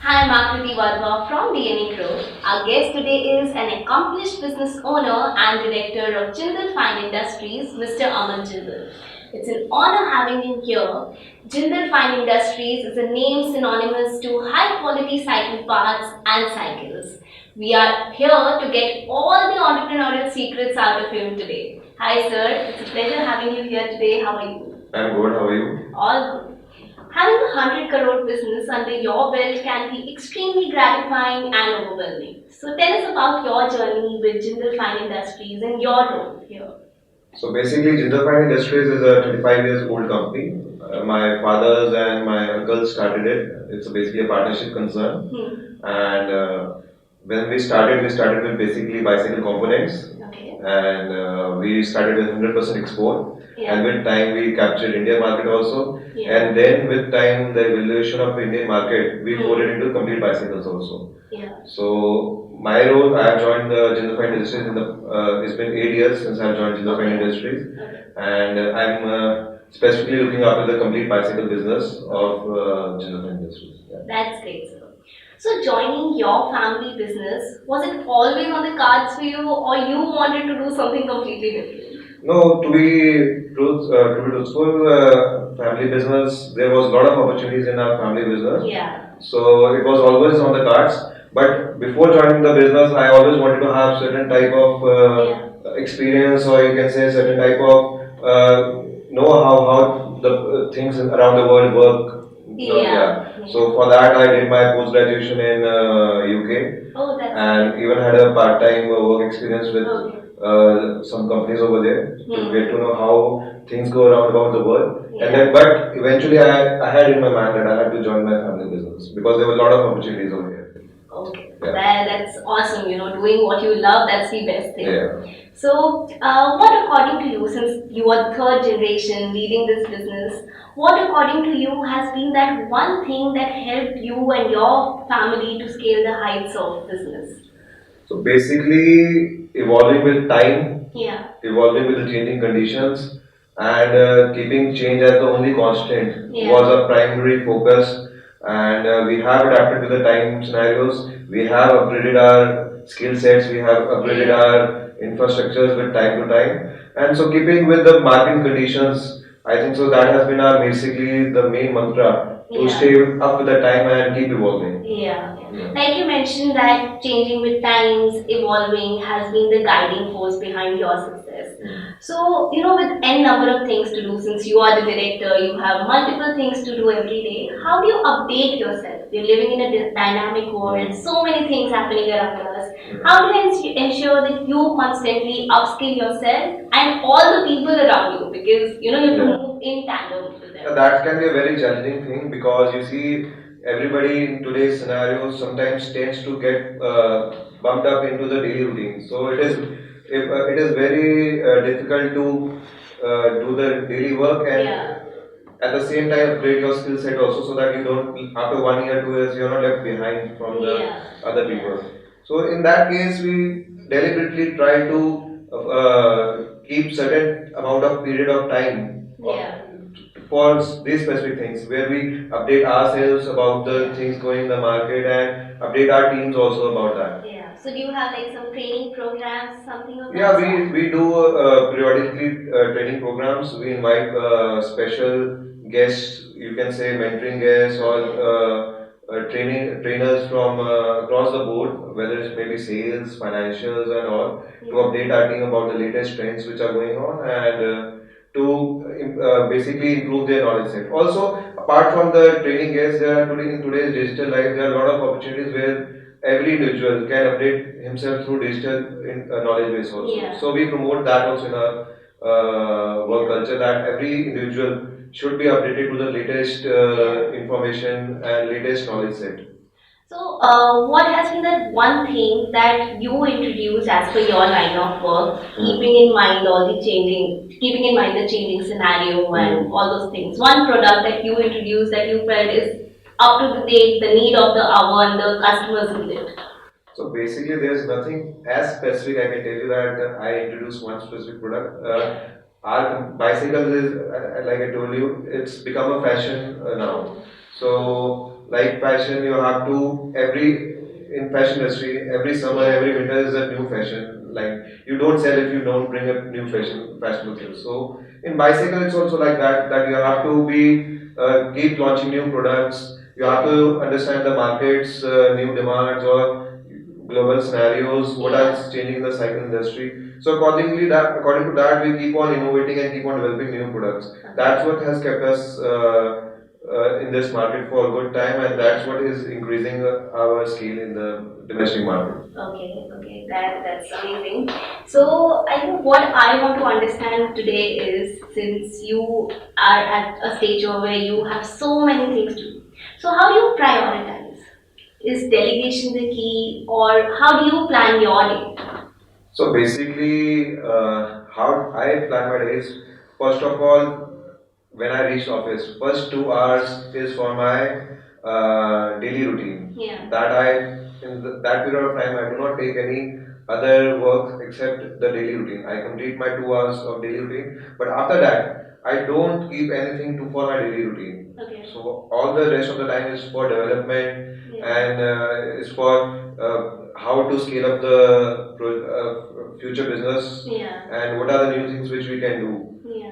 Hi, I'm Akriti Wadhwa from DNA Group. Our guest today is an accomplished business owner and director of Jindal Fine Industries, Mr. Aman Jindal. It's an honor having him here. Jindal Fine Industries is a name synonymous to high quality cycle parts and cycles. We are here to get all the entrepreneurial secrets out of him today. Hi, sir. It's a pleasure having you here today. How are you? I'm good. How are you? All good. Having a 100 crore business under your belt can be extremely gratifying and overwhelming. So tell us about your journey with Jindal Fine Industries and your role here. So basically, Jindal Fine Industries is a 25 years old company. My fathers and my uncles started it. It's basically a partnership concern. And when we started with basically bicycle components. Okay. And we started with 100% export. Yeah. And with time, we captured Indian market also. Yeah. And then with time, the evaluation of Indian market, we folded into complete bicycles also. Yeah. So my role, I have joined the Jindal Fine Industries in the. It's been 8 years since I have joined Jindal Fine Industries, and I'm specifically looking after the complete bicycle business of Jindal Fine Industries. Yeah. That's great, sir. So joining your family business, was it always on the cards for you or you wanted to do something completely different? No, to be truthful, family business, there was a lot of opportunities in our family business. Yeah. So it was always on the cards. But before joining the business, I always wanted to have certain type of experience, or you can say certain type of know how the things around the world work. Yeah. So for that, I did my post graduation in UK. Oh, that's And even had a part time work experience with okay. some companies over there to get to know how things go around about the world. Yeah. And then, but eventually, I had in my mind that I had to join my family business because there were a lot of opportunities over here. Okay. Yeah. That's awesome. Doing what you love, that's the best thing. Yeah. So, what according to you, since you are the third generation leading this business, what according to you has been that one thing that helped you and your family to scale the heights of business? So basically, evolving with time, Yeah. evolving with the changing conditions, and keeping change as the only constant was a primary focus. And we have adapted to the time scenarios. We have upgraded our skill sets. We have upgraded our infrastructures with time to time. And so, keeping with the market conditions, I think so that has been our basically the main mantra to stay up with the time and keep evolving. Yeah. Like you mentioned that changing with times, evolving has been the guiding force behind your success. So, with n number of things to do, since you are the director, you have multiple things to do every day. How do you update yourself? You're living in a dynamic world, so many things happening around us. How do you ensure that you constantly upskill yourself and all the people around you? Because, you have to move in tandem with them. That can be a very challenging thing because you see, everybody in today's scenario sometimes tends to get bumped up into the daily routine. So it is very difficult to do the daily work and at the same time upgrade your skill set also so that you don't after 1 year, 2 years you're not left behind from the other people. So in that case, we deliberately try to keep certain amount of period of time for these specific things where we update ourselves about the things going in the market and update our teams also about that. Yeah. So do you have like some training programs, something of that Yeah, sort? we do periodically training programs. We invite special guests, you can say mentoring guests or training trainers from across the board, whether it's maybe sales, financials, and all, to update our team about the latest trends which are going on and to basically improve their knowledge set. Also, apart from the training guests, there are today in today's digital life, there are a lot of opportunities where every individual can update himself through digital knowledge base also. So we promote that also in our work culture that every individual should be updated to the latest information and latest knowledge set. So, what has been that one thing that you introduced as per your line of work, keeping in mind the changing scenario and all those things? One product that you introduced that you felt is up to the date, the need of the hour, and the customers need it. So basically, there's nothing as specific I can tell you that I introduced one specific product. Our bicycles is, like I told you, it's become a fashion now. So like fashion, you have to in fashion industry, every summer, every winter is a new fashion. Like you don't sell if you don't bring a new fashion with you. So in bicycle, it's also like that. That you have to be keep launching new products. You have to understand the markets, new demands or global scenarios. What Yeah. is changing in the cycle industry. So according to that, we keep on innovating and keep on developing new products. That's what has kept us in this market for a good time, and that's what is increasing our scale in the domestic market. Okay, okay, that's amazing. So I think what I want to understand today is, since you are at a stage where you have so many things to do, so how do you prioritize? Is delegation the key, or how do you plan your day? So basically, how I plan my days. First of all, when I reach office, first 2 hours is for my daily routine. Yeah. That period of time I do not take any other work except the daily routine. I complete my 2 hours of daily routine, but after that I don't keep anything to for my daily routine. Okay. So all the rest of the time is for development, and is for how to scale up the future business, and what are the new things which we can do.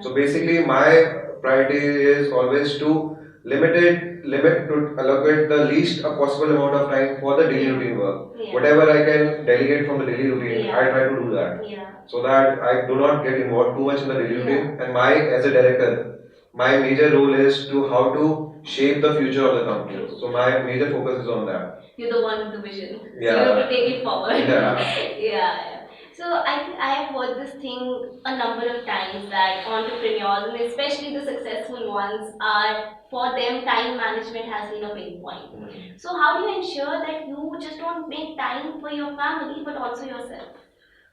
So basically, my priority is always to limit to allocate the least possible amount of time for the daily routine work. Whatever I can delegate from the daily routine, I try to do that. So that I do not get involved too much in the daily routine. And my as a director, my major role is to how to shape the future of the company. So my major focus is on that. You're the one with the vision. Yeah. So you have to take it forward. Yeah. Yeah. So I think I have heard this thing a number of times that entrepreneurs, and especially the successful ones, are for them time management has been a big point. So how do you ensure that you just don't make time for your family but also yourself?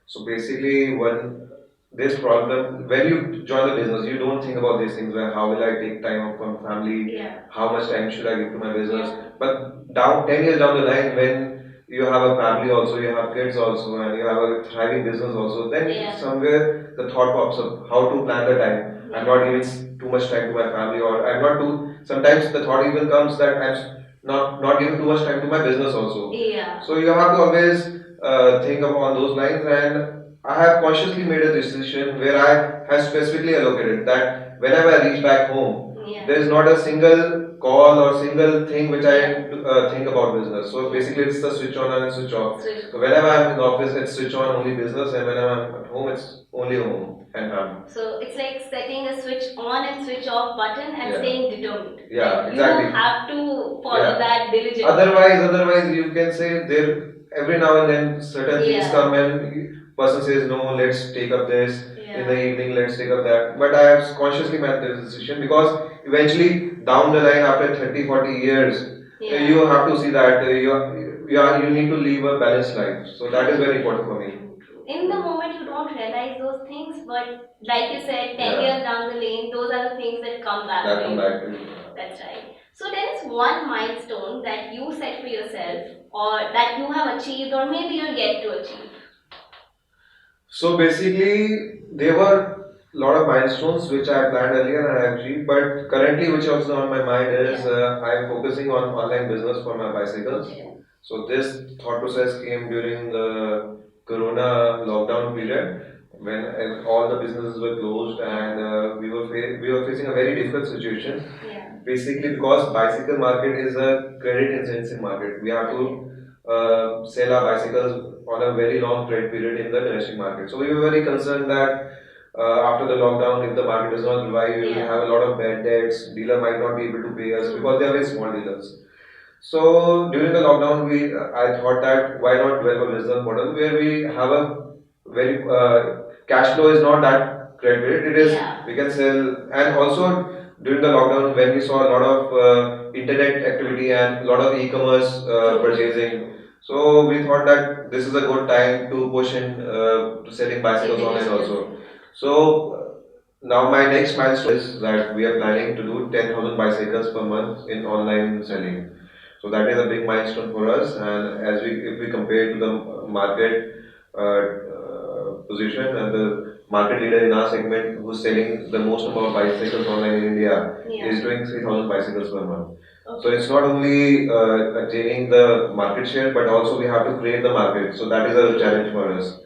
So basically, when this problem, when you join the business, you don't think about these things. Where how will I take time off from family? How much time should I give to my business? But 10 years down the line, when you have a family also, you have kids also, and you have a thriving business also, then somewhere the thought pops up how to plan the time. I'm not giving too much time to my family, or I'm not too. Sometimes the thought even comes that I'm not giving too much time to my business also. So you have to always think on those lines, and I have consciously made a decision where I have specifically allocated that whenever I reach back home, there is not a single call or single thing which I think about business. So basically, it's the switch on and switch off. So whenever I'm in the office, it's switch on only business, and whenever I'm at home, it's only home and family. So it's like setting a switch on and switch off button and staying determined. Yeah, exactly. You have to follow that diligently. Otherwise, you can say there every now and then certain things come and person says no, let's take up this in the evening, let's take up that. But I have consciously made this decision because eventually down the line after 30-40 years, you have to see that you need to live a balanced life. So that is very important for me. In the moment you don't realize those things, but like you said, 10 years down the lane, those are the things that come back to you. That's right. So there is one milestone that you set for yourself, or that you have achieved, or maybe you're yet to achieve. So basically, there were a lot of milestones which I planned earlier and I achieved, but currently, which was on my mind is I'm focusing on online business for my bicycles. So this thought process came during the Corona lockdown period when all the businesses were closed, and we were facing a very difficult situation. Basically, because bicycle market is a credit intensive market, we have to sell our bicycles on a very long credit period in the domestic market. So we were very concerned that after the lockdown, if the market does not revive, we will have a lot of bad debts. Dealer might not be able to pay us because they are very small dealers. So during the lockdown, I thought that why not develop a business model where we have a very cash flow is not that great. It is we can sell, and also during the lockdown when we saw a lot of internet activity and a lot of e-commerce purchasing. So we thought that this is a good time to push in to selling bicycles online also. So now my next milestone is that we are planning to do 10,000 bicycles per month in online selling. So that is a big milestone for us. And as if we compare to the market position and the market leader in our segment who's selling the most number of bicycles online in India is doing 3,000 bicycles per month. So it's not only attaining the market share, but also we have to create the market. So that is a challenge for us.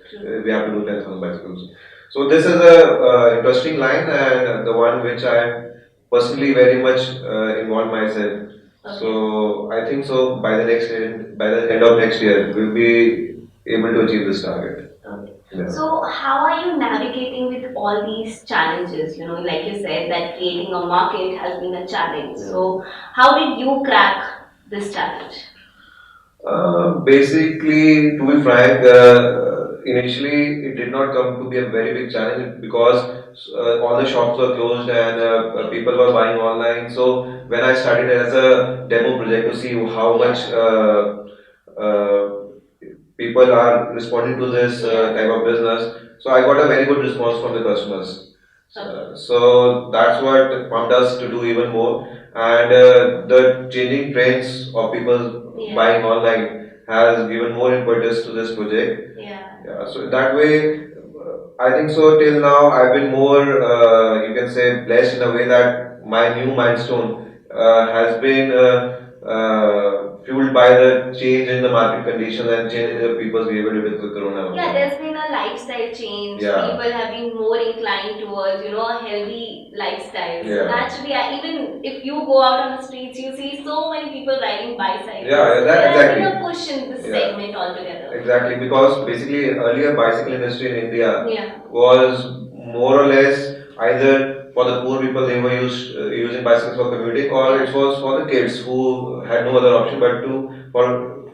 We have to do 10,000 bicycles. So this is a interesting line and the one which I am personally very much involved myself. So I think so by the end of next year, we'll be able to achieve this target. Yeah. So, how are you navigating with all these challenges? You know, like you said, that creating a market has been a challenge. So, how did you crack this challenge? Basically, to be frank, initially it did not come to be a very big challenge because all the shops were closed and people were buying online. So when I started as a demo project to see how much people are responding to this type of business, so I got a very good response from the customers. So that's what pumped us to do even more. And the changing trends of people buying online has given more impetus to this project. Yeah, so that way, I think so. Till now, I've been more, you can say, blessed in a way that my new milestone has been fueled by the change in the market conditions and change in the people's behavior with the corona. Yeah, there's been a lifestyle change. Yeah. People have been more inclined towards, you know, a healthy lifestyle. So Yeah. naturally, even if you go out on the streets, you see so many people riding bicycles. Yeah, that There has exactly. been a push in this Yeah. segment altogether. Exactly, because basically earlier bicycle industry in India Yeah. was more or less either for the poor people they were using bicycles for commuting, or it was for the kids who had no other option but to for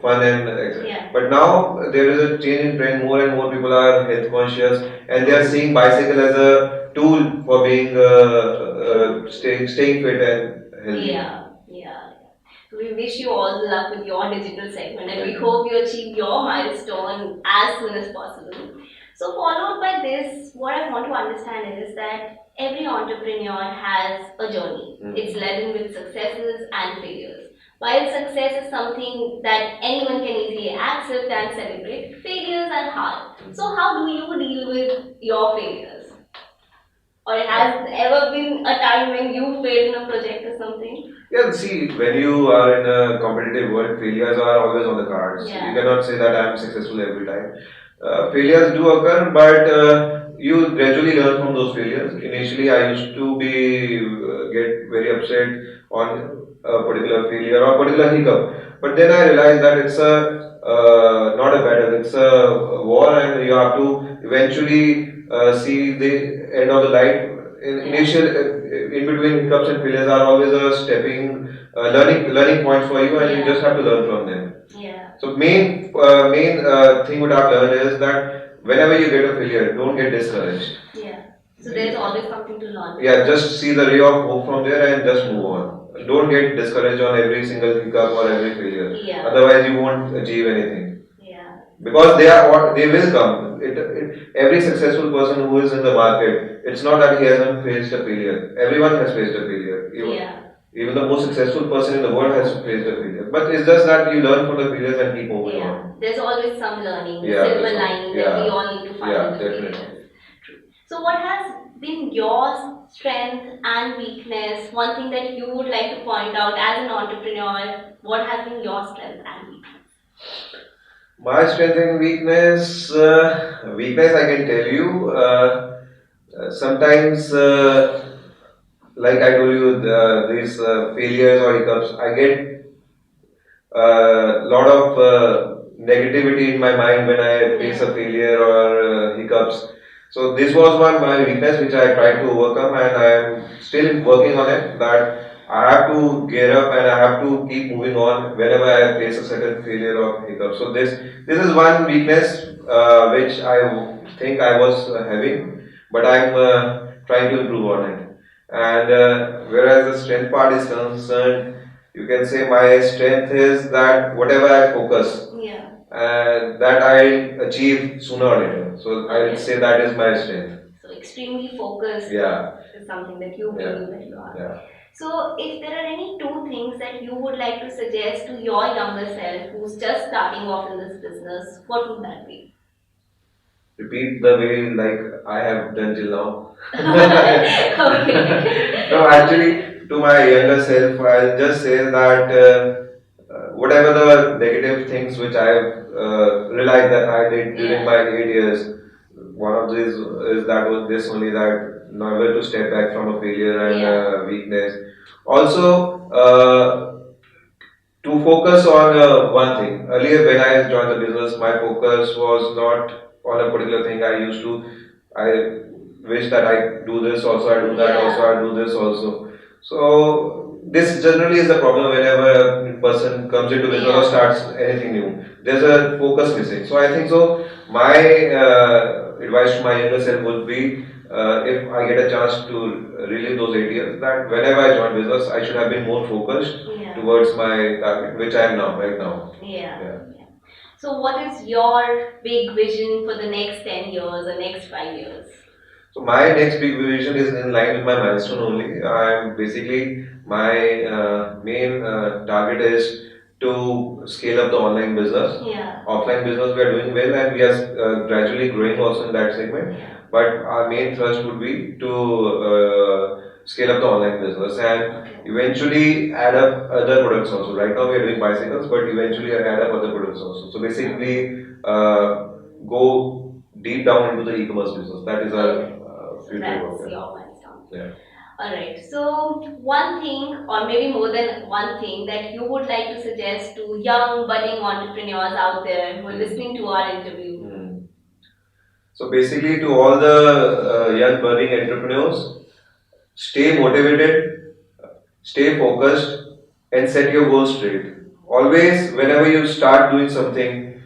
fun and etc. Yeah. But now there is a change in trend. More and more people are health conscious and they are seeing bicycle as a tool for being staying fit and healthy. Yeah, yeah. We wish you all the luck with your digital segment and we hope you achieve your milestone as soon as possible. So, followed by this, what I want to understand is that every entrepreneur has a journey. It's laden with successes and failures. While success is something that anyone can easily accept and celebrate, failures are hard. So, how do you deal with your failures? Or has ever been a time when you failed in a project or something? Yeah, see, when you are in a competitive world, failures are always on the cards. Yeah. You cannot say that I am successful every time. Failures do occur, but you gradually learn from those failures. Initially, I used to be get very upset on a particular failure or particular hiccup, but then I realized that it's a not a battle; it's a war, and you have to eventually see the end of the light. Initial, in between hiccups and failures are always a stepping, learning points for you, and you just have to learn from them. Yeah. So main thing what I've learned is that whenever you get a failure, don't get discouraged. Yeah. So there's always something to learn. Yeah, just see the ray of hope from there and just move on. Don't get discouraged on every single hiccup or every failure. Yeah. Otherwise, you won't achieve anything. Yeah. Because they are what they will come. Every successful person who is in the market, it's not that he hasn't faced a failure. Everyone has faced a failure. Even the most successful person in the world has faced a failure. But it's just that you learn from the failures and keep moving on. There's always some learning, Yeah, silver there's lining yeah. that we all need to find Yeah, in the definitely. failures. So what has been your strength and weakness? One thing that you would like to point out as an entrepreneur, what has been your strength and weakness? My strength and weakness, weakness I can tell you. Sometimes, like I told you, these failures or hiccups, I get a lot of negativity in my mind when I face a failure or hiccups. So this was one my weakness which I tried to overcome, and I am still working on it. That I have to gear up and I have to keep moving on whenever I face a certain failure or hiccup. So this is one weakness which I think I was having, but I'm trying to improve on it. And whereas the strength part is concerned, you can say my strength is that whatever I focus, that I'll achieve sooner or later. So I'll say that is my strength. So extremely focused is something that you believe that you are. Yeah. So if there are any two things that you would like to suggest to your younger self who's just starting off in this business, what would that be? Repeat the way like I have done till now. Okay. No, actually, to my younger self, I'll just say that whatever the negative things which I've realized that I did during Yeah. my 8 years, one of these is that was this only, that never to step back from a failure and Yeah. weakness. Also, to focus on one thing. Earlier, when I joined the business, my focus was not on a particular thing. I wish that I do this also, I do that also, Yeah. I do this also. So this generally is the problem whenever a person comes into business or Yeah. starts anything new. There's a focus missing. So I think so. My advice to my younger self would be, if I get a chance to relive those 8 years, that whenever I join business, I should have been more focused Yeah. towards my target, which I am now, right now. Yeah. Yeah. Yeah. So, what is your big vision for the next 10 years or next 5 years? So my next big vision is in line with my milestone only. I'm basically my main target is to scale up the online business. Yeah. Offline business we are doing well and we are gradually growing also in that segment. Yeah. But our main thrust would be to scale up the online business and Okay. eventually add up other products also. Right now we are doing bicycles, but eventually add up other products also. So basically, go deep down into the e-commerce business. That is our Okay. So future that's work. your milestone. Yeah. Alright, so one thing, or maybe more than one thing, that you would like to suggest to young budding entrepreneurs out there who are listening to our interview. Hmm. So basically, to all the young budding entrepreneurs, stay motivated, stay focused, and set your goals straight. Always, whenever you start doing something,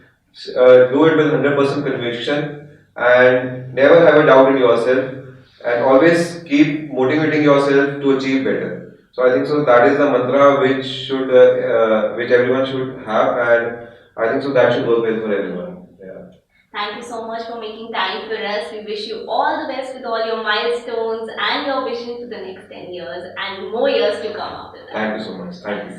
do it with 100% conviction and never have a doubt in yourself, and always keep motivating yourself to achieve better. So I think so that is the mantra which everyone should have, and I think so that should work well for everyone. Yeah. Thank you so much for making time for us. We wish you all the best with all your milestones and your vision for the next 10 years and more years to come after that. Thank you so much. Thank you.